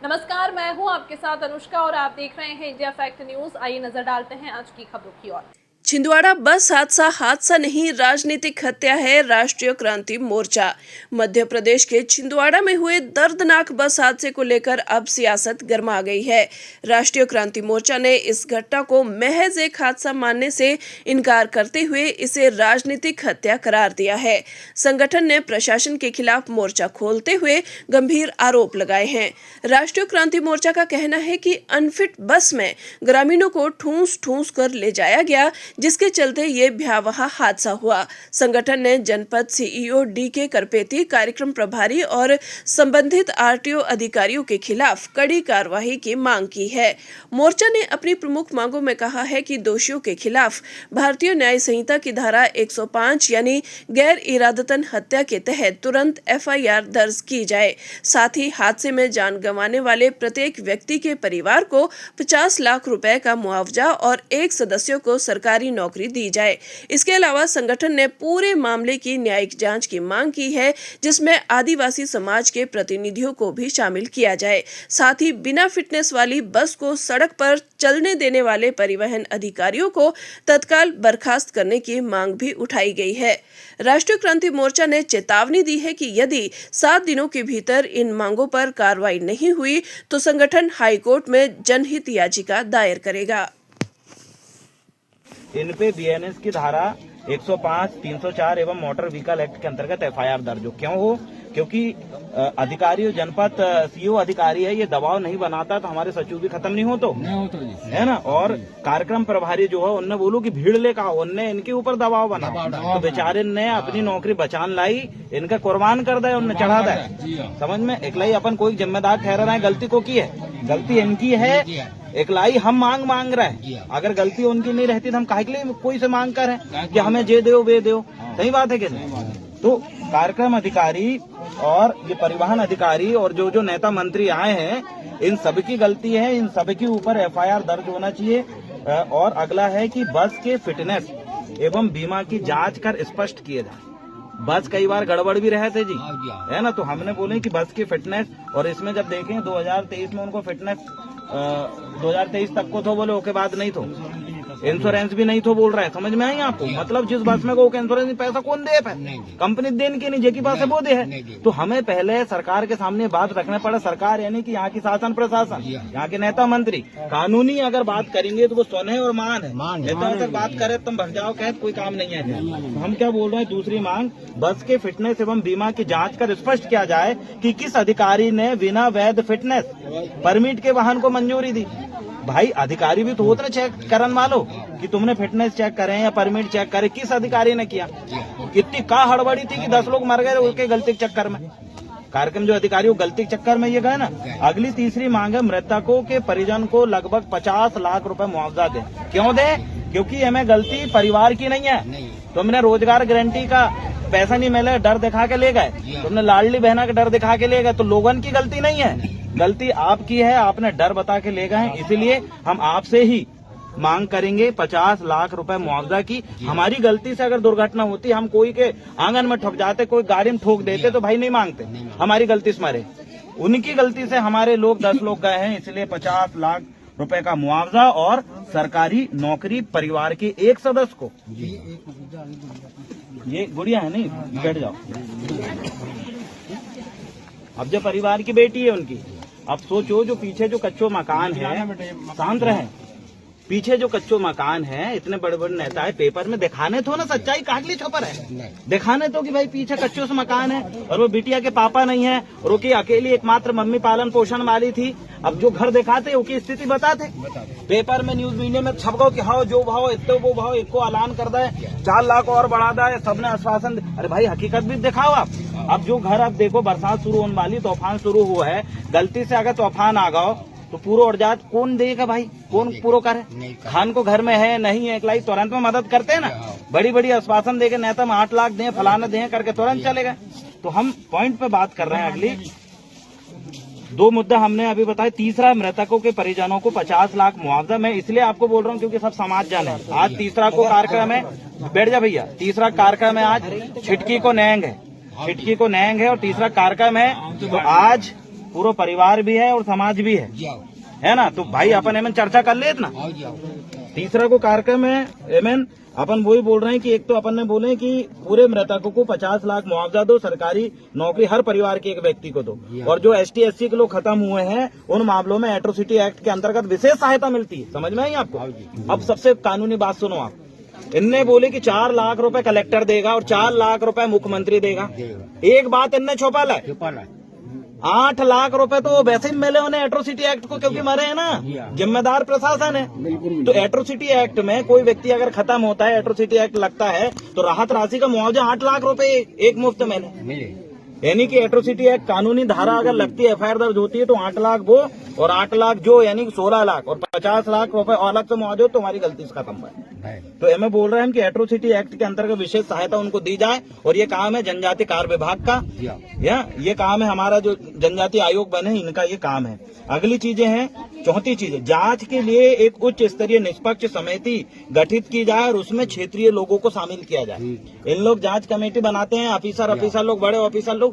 नमस्कार, मैं हूं आपके साथ अनुष्का और आप देख रहे हैं इंडिया फैक्ट न्यूज। आइए नजर डालते हैं आज की खबरों की ओर। छिंदवाड़ा बस हादसा नहीं, राजनीतिक हत्या है, राष्ट्रीय क्रांति मोर्चा। मध्य प्रदेश के छिंदवाड़ा में हुए दर्दनाक बस हादसे को लेकर अब सियासत गर्मा गई है। राष्ट्रीय क्रांति मोर्चा ने इस घटना को महज एक हादसा मानने से इनकार करते हुए इसे राजनीतिक हत्या करार दिया है। संगठन ने प्रशासन के खिलाफ मोर्चा खोलते हुए गंभीर आरोप लगाए हैं। राष्ट्रीय क्रांति मोर्चा का कहना है कि अनफिट बस में ग्रामीणों को ठूंस कर ले जाया गया, जिसके चलते ये भयावह हादसा हुआ। संगठन ने जनपद सीईओ डीके करपेती, कार्यक्रम प्रभारी और संबंधित आरटीओ अधिकारियों के खिलाफ कड़ी कार्रवाई की मांग की है। मोर्चा ने अपनी प्रमुख मांगों में कहा है कि दोषियों के खिलाफ भारतीय न्याय संहिता की धारा 105 यानी गैर इरादतन हत्या के तहत तुरंत एफआईआर दर्ज की जाए। साथ ही हादसे में जान गंवाने वाले प्रत्येक व्यक्ति के परिवार को 50 लाख रुपए का मुआवजा और एक सदस्य को सरकारी नौकरी दी जाए। इसके अलावा संगठन ने पूरे मामले की न्यायिक जांच की मांग की है, जिसमें आदिवासी समाज के प्रतिनिधियों को भी शामिल किया जाए। साथ ही बिना फिटनेस वाली बस को सड़क पर चलने देने वाले परिवहन अधिकारियों को तत्काल बर्खास्त करने की मांग भी उठाई गई है। राष्ट्रीय क्रांति मोर्चा ने चेतावनी दी है कि यदि 7 दिनों के भीतर इन मांगों पर कार्रवाई नहीं हुई तो संगठन हाईकोर्ट में जनहित याचिका दायर करेगा। इन पे बीएनएस की धारा 105, 304 एवं मोटर व्हीकल एक्ट के अंतर्गत एफआईआर दर्ज हो। क्यों हो? क्योंकि अधिकारी जनपद सीईओ अधिकारी है, ये दबाव नहीं बनाता तो हमारे सचिव भी खत्म नहीं हो तो है ना। और कार्यक्रम प्रभारी जो है उनने बोलो कि भीड़ ले कहा, उनने इनके ऊपर दबाव बना तो बेचारे ने अपनी नौकरी बचान लाई, इनका कुर्बान कर दे, उनने चढ़ा दे। समझ में एकला ही अपन कोई जिम्मेदार ठहरा रहे हैं, गलती को की है, गलती इनकी है। एकलाई हम मांग रहे हैं, अगर गलती उनकी नहीं रहती तो हम काहे के लिए कोई से मांग कर रहे कि हमें जे दो वे दो। सही बात है कि नहीं? तो कार्यक्रम अधिकारी और ये परिवहन अधिकारी और जो नेता मंत्री आए हैं, इन सबकी गलती है, इन सबके ऊपर एफआईआर दर्ज होना चाहिए। और अगला है कि बस के फिटनेस एवं बीमा की जांच कर स्पष्ट किए जाए। बस कई बार गड़बड़ भी रहे थे जी, है ना। तो हमने बोले कि बस की फिटनेस, और इसमें जब देखें 2023 में उनको फिटनेस 2023 तक को तो बोले, उसके बाद नहीं तो इंश्योरेंस भी नहीं तो बोल रहे हैं। समझ में आई आपको? मतलब जिस बस में को इंश्योरेंस पैसा कौन दे? कंपनी देने की नहीं, जेकी पास है वो दे है। तो हमें पहले सरकार के सामने बात रखना पड़ा। सरकार यानी कि यहाँ की शासन प्रशासन, यहाँ के नेता मंत्री कानूनी अगर बात करेंगे तो वो सोने और मान है। नेता तक बात करे तुम भग जाओ, कहे कोई काम नहीं है। तो हम क्या बोल रहे हैं? दूसरी मांग, बस के फिटनेस एवं बीमा की जाँच कर स्पष्ट किया जाए कि किस अधिकारी ने बिना वैध फिटनेस परमिट के वाहन को मंजूरी दी। भाई अधिकारी भी तो होते ना चेक करन वालो कि तुमने फिटनेस चेक करे या परमिट चेक करे, किस अधिकारी ने किया? इतनी का हड़बड़ी थी कि 10 लोग मर गए उसके गलती के चक्कर में। कार्यक्रम जो अधिकारी वो गलती के चक्कर में ये गए ना। अगली तीसरी मांग है, मृतकों के परिजन को लगभग 50 लाख रुपए मुआवजा दे। क्यों दे? क्योंकि हमें गलती परिवार की नहीं है। तुमने रोजगार गारंटी का पैसा नहीं मिले, डर दिखा के ले गए। तुमने लाडली बहना का डर दिखा के ले गए, तो लोगों की गलती नहीं है, गलती आपकी है, आपने डर बता के ले गए। इसीलिए हम आपसे ही मांग करेंगे 50 लाख रुपए मुआवजा की। हमारी गलती से अगर दुर्घटना होती, हम कोई के आंगन में ठोक जाते, कोई गाड़ी में ठोक देते तो भाई नहीं मांगते, हमारी गलती से मरे। उनकी गलती से हमारे लोग 10 लोग गए हैं, इसलिए 50 लाख रुपए का मुआवजा और सरकारी नौकरी परिवार के एक सदस्य को। ये गुड़िया है, नहीं बैठ जाओ। अब जो परिवार की बेटी है उनकी, अब सोचो जो पीछे जो कच्चो मकान है, शांत रहे, पीछे जो कच्चो मकान है, इतने बड़े बड़े नेता है, पेपर में दिखाने तो ना सच्चाई काट ली छुपर है, दिखाने तो कि भाई पीछे कच्चों से मकान है और वो बिटिया के पापा नहीं है और उसकी अकेली एकमात्र मम्मी पालन पोषण वाली थी। अब जो घर दिखाते उसकी स्थिति बताते, पेपर में न्यूज मीडिया में छप गो कि हाँ जो भाव इतने वो भाव इनको ऐलान कर दे, 4 लाख और बढ़ा दे, सबने आश्वासन। अरे भाई हकीकत भी दिखाओ आप। अब जो घर, अब देखो बरसात शुरू होने वाली, तूफान शुरू हुआ है, गलती से अगर तूफान आ गओ तो पूरा उड़ जात, कौन देगा भाई? कौन पूरा करे? खान को घर में है नहीं है, एकलाई तुरंत में मदद करते हैं ना। बड़ी बड़ी आश्वासन देके नेता में 8 लाख दें, फलाना दें करके तुरंत चले गए। तो हम पॉइंट पे बात कर रहे हैं। अगली 2 मुद्दा हमने अभी बताया। तीसरा, मृतकों के परिजनों को 50 लाख मुआवजा। मैं इसलिए आपको बोल रहा हूँ क्योंकि सब समाज जाने। आज तीसरा को कार्यक्रम है, बैठ जा भैया, तीसरा कार्यक्रम है आज छिटकी को नैंग है, छिटकी को नैंग है और तीसरा कार्यक्रम है। तो आज पूरा परिवार भी है और समाज भी है ना। तो भाई अपन एमन चर्चा कर ले इतना। तीसरा को कार्यक्रम है एमन अपन वही बोल रहे हैं कि एक तो अपन ने बोले कि पूरे मृतकों को 50 लाख मुआवजा दो, सरकारी नौकरी हर परिवार के एक व्यक्ति को दो, और जो ST SC के लोग खत्म हुए हैं उन मामलों में एट्रोसिटी एक्ट के अंतर्गत विशेष सहायता मिलती है। समझ में आई आपको? अब सबसे कानूनी बात सुनो आप। इनने बोले कि 4 लाख रुपए कलेक्टर देगा और 4 लाख रुपए मुख्यमंत्री देगा। एक बात इनने छुपा ला, 8 लाख रुपए तो वैसे ही मिले उन्हें एट्रोसिटी एक्ट को, क्योंकि मरे हैं ना, जिम्मेदार प्रशासन है। तो एट्रोसिटी एक्ट में कोई व्यक्ति अगर खत्म होता है, एट्रोसिटी एक्ट लगता है तो राहत राशि का मुआवजा 8 लाख रुपए एक मुफ्त मिले। यानी कि एट्रोसिटी एक्ट कानूनी धारा अगर लगती है, FIR दर्ज होती है तो 8 लाख वो और 8 लाख जो, यानी 16 लाख और 50 लाख रुपए और अलग से मुआवजा तुम्हारी गलती से खत्म है। तो एम बोल रहे हैं कि एट्रोसिटी एक्ट के अंतर्गत विशेष सहायता उनको दी जाए, और ये काम है जनजाति कार्य विभाग का, या ये काम है हमारा जो जनजाति आयोग बने इनका ये काम है। अगली चीजें हैं, चौथी चीज, जांच के लिए एक उच्च स्तरीय निष्पक्ष समिति गठित की जाए और उसमें क्षेत्रीय लोगों को शामिल किया जाए। इन लोग जांच कमेटी बनाते हैं, ऑफिसर लोग, बड़े ऑफिसर लोग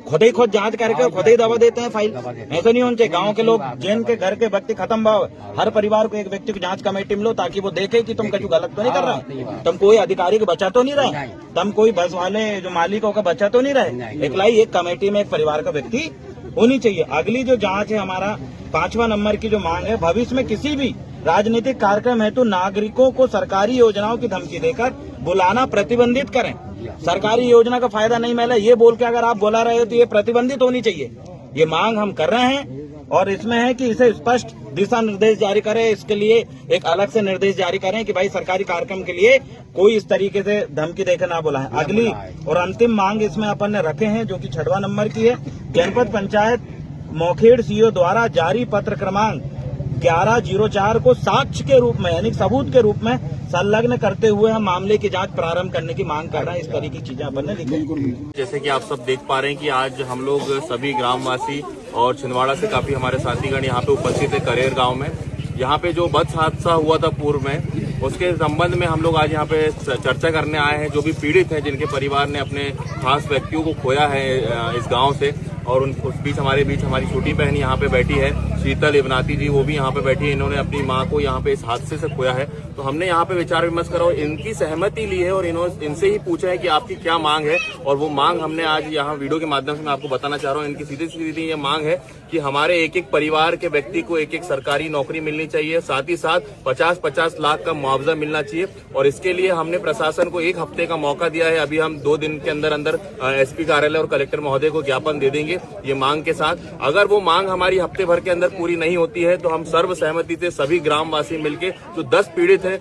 खुद ही खुद जांच करके खुद ही दवा देते हैं फाइल। ऐसा नहीं होना चाहिए। गांव के लोग जिनके घर के व्यक्ति खत्म भाव, हर परिवार को एक व्यक्ति को जांच कमेटी में लो, ताकि वो देखे कि तुम कुछ गलत तो नहीं कर रहे, तुम कोई अधिकारी को बचा तो नहीं रहे, तुम कोई बस वाले जो मालिकों का बचा तो नहीं रहे। एक कमेटी में एक परिवार का व्यक्ति होनी चाहिए। अगली जो जांच है हमारा 5वां नंबर की जो मांग है, भविष्य में किसी भी राजनीतिक कार्यक्रम हेतु नागरिकों को सरकारी योजनाओं की धमकी देकर बुलाना प्रतिबंधित करें। सरकारी योजना का फायदा नहीं मिला ये बोल के अगर आप बुला रहे हो तो ये प्रतिबंधित होनी चाहिए। ये मांग हम कर रहे हैं, और इसमें है कि इसे स्पष्ट दिशा निर्देश जारी करें। इसके लिए एक अलग से निर्देश जारी करें कि भाई सरकारी कार्यक्रम के लिए कोई इस तरीके से धमकी देकर ना बुलाएं। अगली और अंतिम मांग इसमें अपन ने रखे हैं, जो कि 6वां नंबर की है। जनपद पंचायत मोखेड़ CO द्वारा जारी पत्र क्रमांक 1104 को साक्ष्य के रूप में, यानी सबूत के रूप में संलग्न करते हुए हम मामले की जांच प्रारंभ करने की मांग कर रहे हैं। इस तरह की चीजें अपन ने लिखी। जैसे कि आप सब देख पा रहे हैं कि आज हम लोग सभी ग्रामवासी और छिंदवाड़ा से काफी हमारे साथीगण यहाँ पे उपस्थित है करेर गांव में। यहाँ पे जो बस हादसा हुआ था पूर्व में, उसके संबंध में हम लोग आज यहाँ पे चर्चा करने आए हैं। जो भी पीड़ित हैं, जिनके परिवार ने अपने खास व्यक्तियों को खोया है इस गांव से, और उस बीच हमारी छोटी बहन यहाँ पे बैठी है, शीतल इब्नाती जी, वो भी यहाँ पे बैठी है। इन्होंने अपनी माँ को यहाँ पे इस हादसे से खोया है। तो हमने यहाँ पे विचार विमर्श करा और इनकी सहमति ली है, और इनसे ही पूछा है कि आपकी क्या मांग है। और वो मांग हमने आज यहाँ वीडियो के माध्यम से मैं आपको बताना चाह रहा हूँ। इनकी सीधी सीधी ये मांग है कि हमारे एक एक परिवार के व्यक्ति को एक एक सरकारी नौकरी मिलनी चाहिए, साथ ही साथ 50-50 लाख का मुआवजा मिलना चाहिए। और इसके लिए हमने प्रशासन को 1 हफ्ते का मौका दिया है। अभी हम 2 दिन के अंदर अंदर SP कार्यालय और कलेक्टर महोदय को ज्ञापन दे देंगे ये मांग के साथ। अगर वो मांग हमारी हफ्ते भर के अंदर पूरी नहीं होती है तो हम सर्वसहमति से सभी ग्रामवासी मिलके जो 10 पीड़ित है,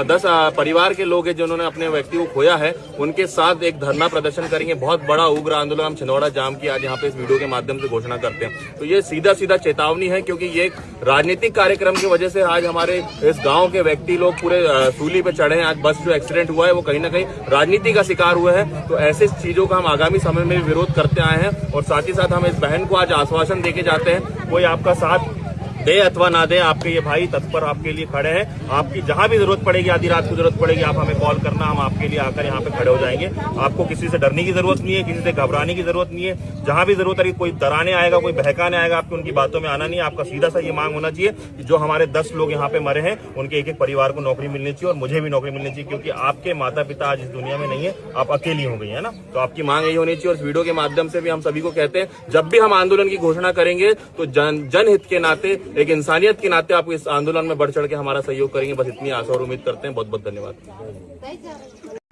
10 परिवार के लोग हैं जिन्होंने अपने व्यक्ति को खोया है, उनके साथ एक धरना प्रदर्शन करेंगे। बहुत बड़ा उग्र आंदोलन हम छिंदवाड़ा जाम की आज यहाँ पे इस वीडियो के माध्यम से घोषणा करते हैं। तो ये सीधा सीधा चेतावनी है, क्योंकि ये राजनीतिक कार्यक्रम की वजह से आज हमारे इस गांव के व्यक्ति लोग पूरे सूली पे चढ़े हैं। आज बस जो एक्सीडेंट हुआ है वो कहीं ना कहीं राजनीति का शिकार हुआ है। तो ऐसे चीजों का हम आगामी समय में विरोध करते आए हैं, और साथ ही साथ हम इस बहन को आज आश्वासन देके जाते हैं, कोई आपका साथ दे अथवा ना दे, आपके ये भाई तत्पर आपके लिए खड़े हैं। आपकी जहां भी जरूरत पड़ेगी, आधी रात को जरूरत पड़ेगी, आप हमें कॉल करना, हम आपके लिए आकर यहाँ पे खड़े हो जाएंगे। आपको किसी से डरने की जरूरत नहीं है, किसी से घबराने की जरूरत नहीं है। जहां भी जरूरत है, कोई डराने आएगा, कोई बहकाने आएगा, आपकी उनकी बातों में आना नहीं है। आपका सीधा सा ये मांग होना चाहिए कि जो हमारे 10 लोग यहाँ पे मरे हैं, उनके एक एक परिवार को नौकरी मिलनी चाहिए, और मुझे भी नौकरी मिलनी चाहिए, क्योंकि आपके माता पिता आज इस दुनिया में नहीं है, आप अकेली हो गई है ना। तो आपकी मांग यही होनी चाहिए। और इस वीडियो के माध्यम से भी हम सभी को कहते हैं, जब भी हम आंदोलन की घोषणा करेंगे तो जनहित के नाते, एक इंसानियत के नाते आप इस आंदोलन में बढ़ चढ़ के हमारा सहयोग करेंगे। बस इतनी आशा और उम्मीद करते हैं। बहुत बहुत धन्यवाद।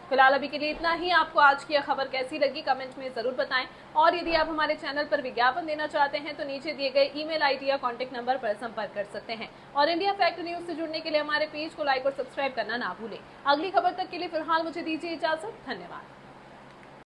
फिलहाल अभी के लिए इतना ही। आपको आज की यह खबर कैसी लगी कमेंट में जरूर बताएं, और यदि आप हमारे चैनल पर विज्ञापन देना चाहते हैं तो नीचे दिए गए ईमेल ID या कॉन्टैक्ट नंबर पर संपर्क कर सकते हैं। और इंडिया फैक्ट न्यूज से जुड़ने के लिए हमारे पेज को लाइक और सब्सक्राइब करना ना भूलें। अगली खबर तक के लिए फिलहाल मुझे दीजिए इजाजत। धन्यवाद।